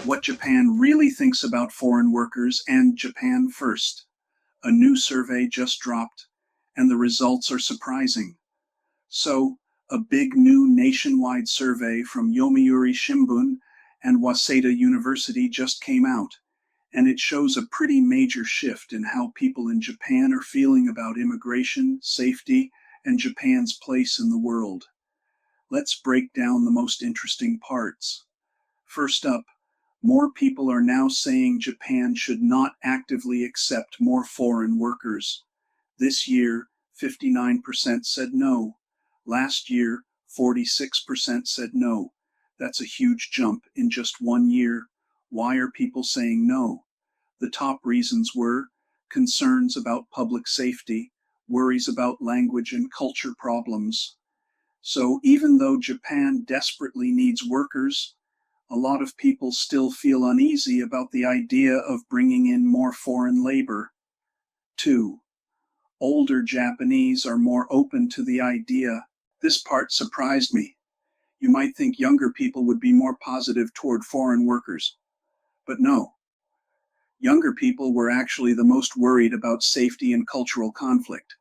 What Japan really thinks about foreign workers and Japan first. A new survey just dropped, and the results are surprising. So, a big new nationwide survey from Yomiuri Shimbun and Waseda University just came out, and it shows a pretty major shift in how people in Japan are feeling about immigration, safety, and Japan's place in the world. Let's break down the most interesting parts. First up, more people are now saying Japan should not actively accept more foreign workers. This year, 59% said no. Last year, 46% said no. That's a huge jump in just 1 year. Why are people saying no? The top reasons were concerns about public safety, worries about language and culture problems. So even though Japan desperately needs workers, a lot of people still feel uneasy about the idea of bringing in more foreign labor. 2. Older Japanese are more open to the idea. This part surprised me. You might think younger people would be more positive toward foreign workers. But no. Younger people were actually the most worried about safety and cultural conflict.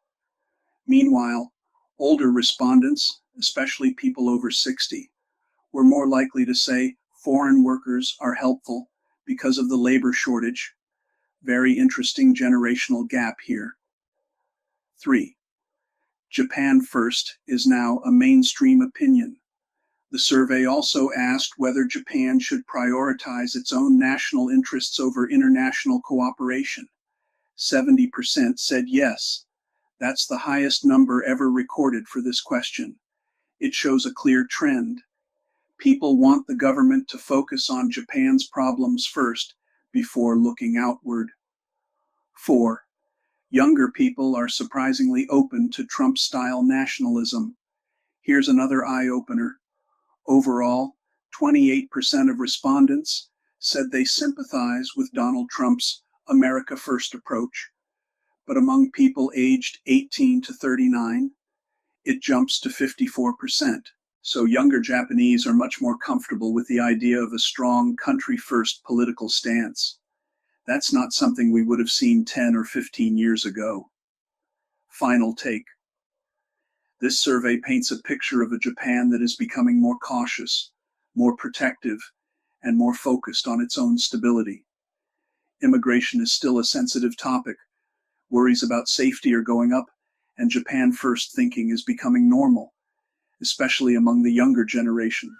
Meanwhile, older respondents, especially people over 60, were more likely to say foreign workers are helpful because of the labor shortage. Very interesting generational gap here. 3. Japan first is now a mainstream opinion. The survey also asked whether Japan should prioritize its own national interests over international cooperation. 70% said yes. That's the highest number ever recorded for this question. It shows a clear trend. People want the government to focus on Japan's problems first before looking outward. 4. Younger people are surprisingly open to Trump-style nationalism. Here's another eye-opener. Overall, 28% of respondents said they sympathize with Donald Trump's America First approach. But among people aged 18 to 39, it jumps to 54%. So younger Japanese are much more comfortable with the idea of a strong country-first political stance. That's not something we would have seen 10 or 15 years ago. Final take. This survey paints a picture of a Japan that is becoming more cautious, more protective, and more focused on its own stability. Immigration is still a sensitive topic. Worries about safety are going up, and Japan first thinking is becoming normal, especially among the younger generation.